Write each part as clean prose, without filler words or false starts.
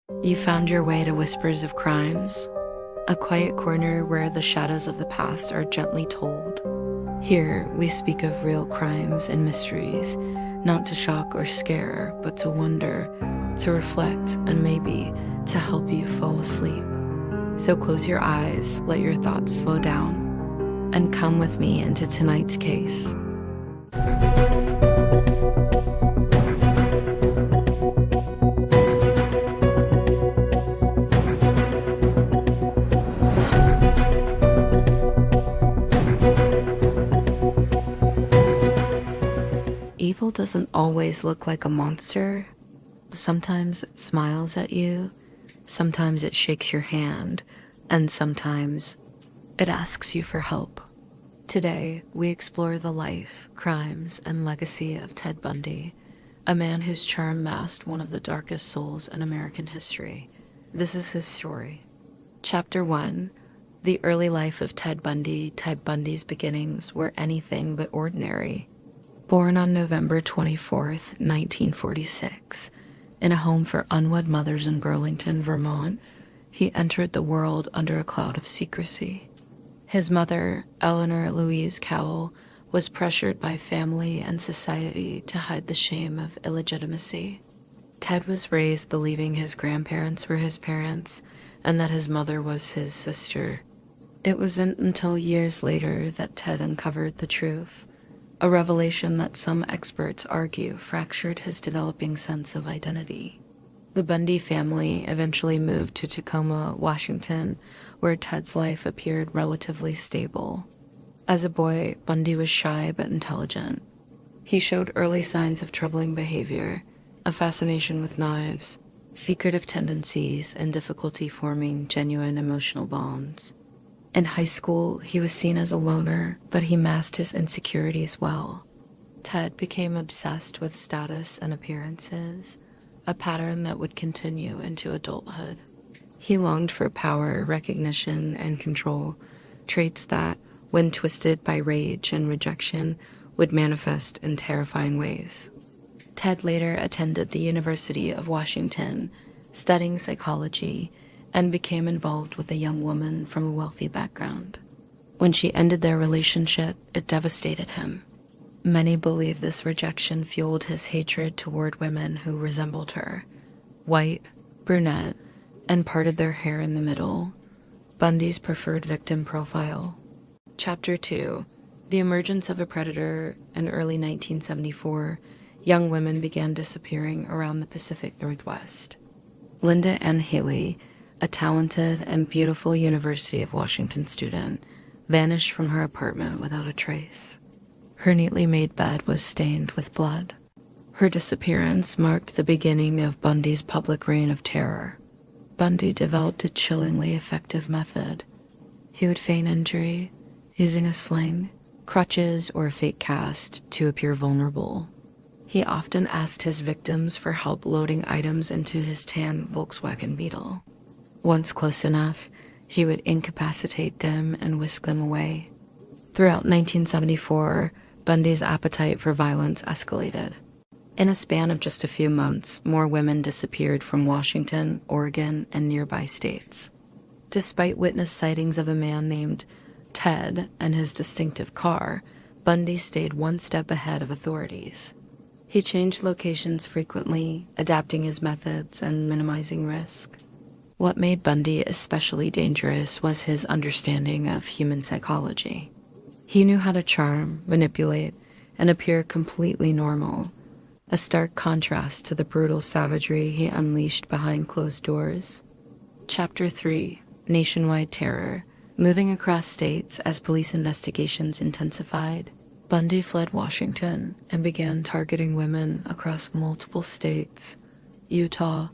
You found your way to Whispers of Crimes, a quiet corner where the shadows of the past are gently told. Here, we speak of real crimes and mysteries, not to shock or scare, but to wonder, to reflect, and maybe to help you fall asleep. So close your eyes, let your thoughts slow down, and come with me into tonight's case. Evil doesn't always look like a monster. Sometimes it smiles at you, sometimes it shakes your hand, and sometimes it asks you for help. Today, we explore the life, crimes, and legacy of Ted Bundy, a man whose charm masked one of the darkest souls in American history. This is his story. Chapter 1. The early life of Ted Bundy. Ted Bundy's beginnings were anything but ordinary. Born on November 24th, 1946, in a home for unwed mothers in Burlington, Vermont, he entered the world under a cloud of secrecy. His mother, Eleanor Louise Cowell, was pressured by family and society to hide the shame of illegitimacy. Ted was raised believing his grandparents were his parents and that his mother was his sister. It wasn't until years later that Ted uncovered the truth. A revelation that some experts argue fractured his developing sense of identity. The Bundy family eventually moved to Tacoma, Washington, where Ted's life appeared relatively stable. As a boy, Bundy was shy but intelligent. He showed early signs of troubling behavior, a fascination with knives, secretive tendencies, and difficulty forming genuine emotional bonds. In high school, he was seen as a loner, but he masked his insecurities well. Ted became obsessed with status and appearances, a pattern that would continue into adulthood. He longed for power, recognition, and control, traits that, when twisted by rage and rejection, would manifest in terrifying ways. Ted later attended the University of Washington, studying psychology, and became involved with a young woman from a wealthy background. When she ended their relationship, it devastated him. Many believe this rejection fueled his hatred toward women who resembled her, white, brunette, and parted their hair in the middle. Bundy's preferred victim profile. Chapter 2. The emergence of a predator. In early 1974, young women began disappearing around the Pacific Northwest. Linda Ann Haley, a talented and beautiful University of Washington student, vanished from her apartment without a trace. Her neatly made bed was stained with blood. Her disappearance marked the beginning of Bundy's public reign of terror. Bundy developed a chillingly effective method. He would feign injury, using a sling, crutches, or a fake cast to appear vulnerable. He often asked his victims for help loading items into his tan Volkswagen Beetle. Once close enough, he would incapacitate them and whisk them away. Throughout 1974, Bundy's appetite for violence escalated. In a span of just a few months, more women disappeared from Washington, Oregon, and nearby states. Despite witness sightings of a man named Ted and his distinctive car, Bundy stayed one step ahead of authorities. He changed locations frequently, adapting his methods and minimizing risk. What made Bundy especially dangerous was his understanding of human psychology. He knew how to charm, manipulate, and appear completely normal, a stark contrast to the brutal savagery he unleashed behind closed doors. Chapter 3. Nationwide Terror. Moving across states as police investigations intensified, Bundy fled Washington and began targeting women across multiple states: Utah,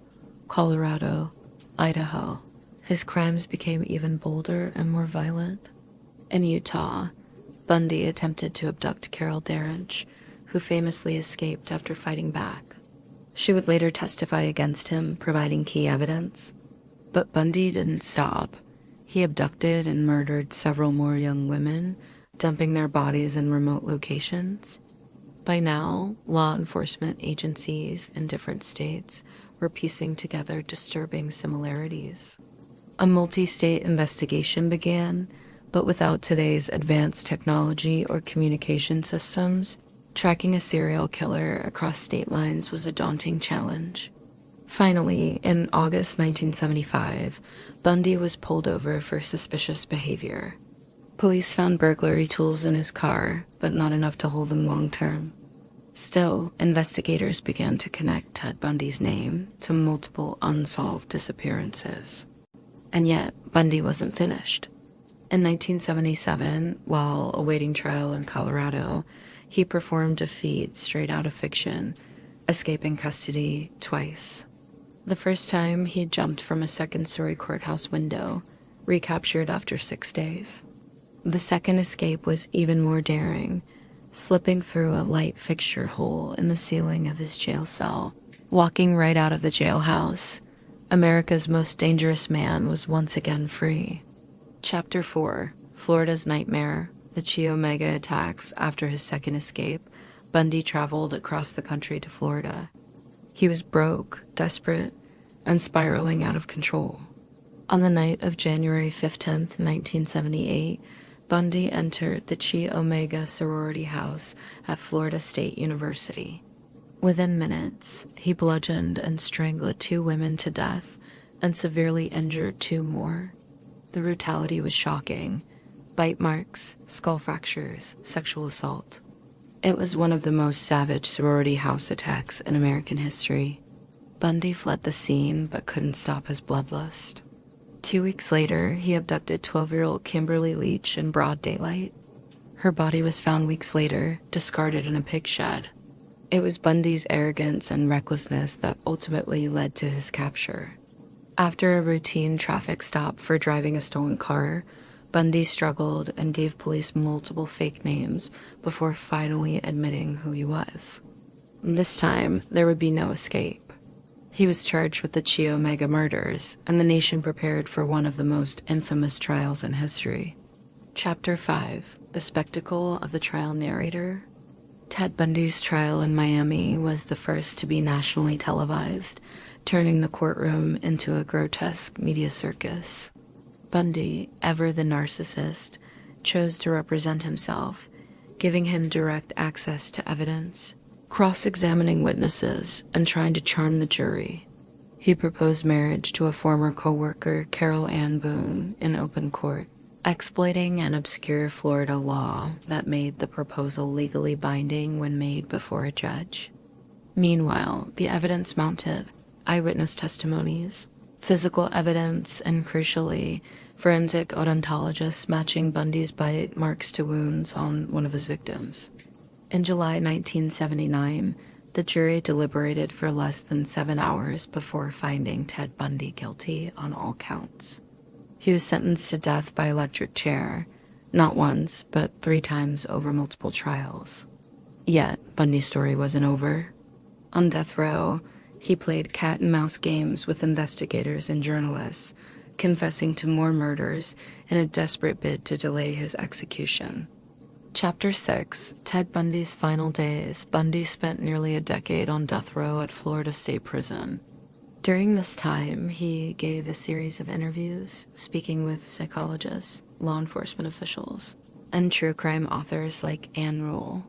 Colorado, Idaho. His crimes became even bolder and more violent. In Utah, Bundy attempted to abduct Carol Darrich, who famously escaped after fighting back. She would later testify against him, providing key evidence. But Bundy didn't stop. He abducted and murdered several more young women, dumping their bodies in remote locations. By now, law enforcement agencies in different states were piecing together disturbing similarities. A multi-state investigation began, but without today's advanced technology or communication systems, tracking a serial killer across state lines was a daunting challenge. Finally, in August 1975, Bundy was pulled over for suspicious behavior. Police found burglary tools in his car, but not enough to hold him long-term. Still, investigators began to connect Ted Bundy's name to multiple unsolved disappearances. And yet, Bundy wasn't finished. In 1977, while awaiting trial in Colorado, he performed a feat straight out of fiction, escaping custody twice. The first time, he jumped from a second-story courthouse window, recaptured after 6 days. The second escape was even more daring, slipping through a light fixture hole in the ceiling of his jail cell. Walking right out of the jailhouse, America's most dangerous man was once again free. Chapter 4, Florida's Nightmare, the Chi Omega attacks. After his second escape, Bundy traveled across the country to Florida. He was broke, desperate, and spiraling out of control. On the night of January 15th, 1978, Bundy entered the Chi Omega sorority house at Florida State University. Within minutes, he bludgeoned and strangled 2 women to death and severely injured 2 more. The brutality was shocking. Bite marks, skull fractures, sexual assault. It was one of the most savage sorority house attacks in American history. Bundy fled the scene but couldn't stop his bloodlust. 2 weeks later, he abducted 12-year-old Kimberly Leach in broad daylight. Her body was found weeks later, discarded in a pig shed. It was Bundy's arrogance and recklessness that ultimately led to his capture. After a routine traffic stop for driving a stolen car, Bundy struggled and gave police multiple fake names before finally admitting who he was. This time, there would be no escape. He was charged with the Chi Omega murders, and the nation prepared for one of the most infamous trials in history. Chapter 5, The Spectacle of the Trial Narrator. Ted Bundy's trial in Miami was the first to be nationally televised, turning the courtroom into a grotesque media circus. Bundy, ever the narcissist, chose to represent himself, giving him direct access to evidence, cross-examining witnesses, and trying to charm the jury. He proposed marriage to a former co-worker, Carol Ann Boone, in open court, exploiting an obscure Florida law that made the proposal legally binding when made before a judge. Meanwhile, the evidence mounted: eyewitness testimonies, physical evidence, and crucially, forensic odontologists matching Bundy's bite marks to wounds on one of his victims. In July 1979, the jury deliberated for less than 7 hours before finding Ted Bundy guilty on all counts. He was sentenced to death by electric chair, not once, but 3 times over multiple trials. Yet, Bundy's story wasn't over. On death row, he played cat-and-mouse games with investigators and journalists, confessing to more murders in a desperate bid to delay his execution. Chapter 6, Ted Bundy's Final Days. Bundy spent nearly a decade on death row at Florida State Prison. During this time, he gave a series of interviews, speaking with psychologists, law enforcement officials, and true crime authors like Ann Rule.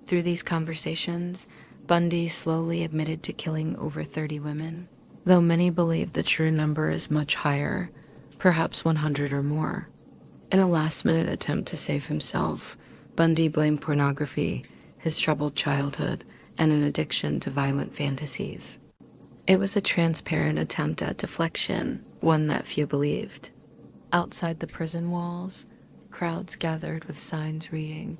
Through these conversations, Bundy slowly admitted to killing over 30 women, though many believe the true number is much higher, perhaps 100 or more. In a last-minute attempt to save himself, Bundy blamed pornography, his troubled childhood, and an addiction to violent fantasies. It was a transparent attempt at deflection, one that few believed. Outside the prison walls, crowds gathered with signs reading,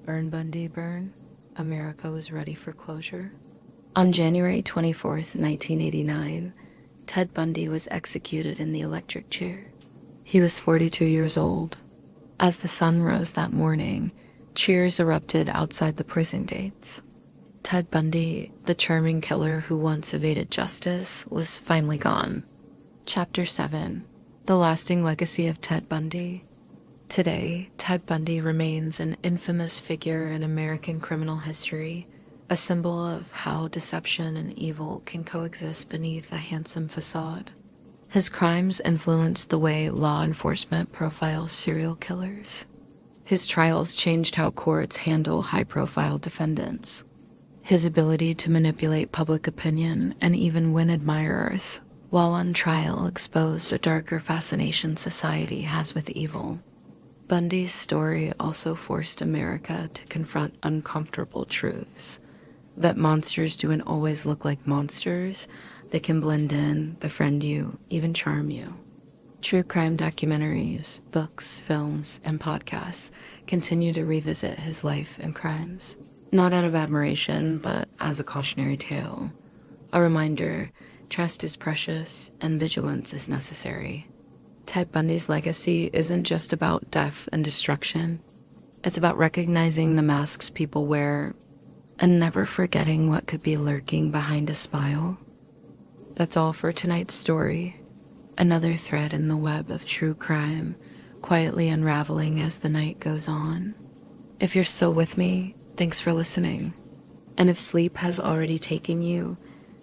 "Burn Bundy, burn. America was ready for closure." On January 24th, 1989, Ted Bundy was executed in the electric chair. He was 42 years old. As the sun rose that morning, cheers erupted outside the prison gates. Ted Bundy, the charming killer who once evaded justice, was finally gone. Chapter 7, The Lasting Legacy of Ted Bundy. Today, Ted Bundy remains an infamous figure in American criminal history, a symbol of how deception and evil can coexist beneath a handsome facade. His crimes influenced the way law enforcement profiles serial killers. His trials changed how courts handle high-profile defendants. His ability to manipulate public opinion and even win admirers while on trial exposed a darker fascination society has with evil. Bundy's story also forced America to confront uncomfortable truths. That monsters don't always look like monsters. They can blend in, befriend you, even charm you. True crime documentaries, books, films, and podcasts continue to revisit his life and crimes. Not out of admiration, but as a cautionary tale. A reminder, trust is precious and vigilance is necessary. Ted Bundy's legacy isn't just about death and destruction. It's about recognizing the masks people wear and never forgetting what could be lurking behind a smile. That's all for tonight's story. Another thread in the web of true crime, quietly unraveling as the night goes on. If you're still with me, thanks for listening. And if sleep has already taken you,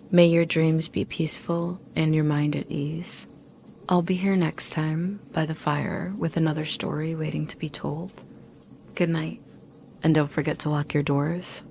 may your dreams be peaceful and your mind at ease. I'll be here next time by the fire with another story waiting to be told. Good night, and don't forget to lock your doors.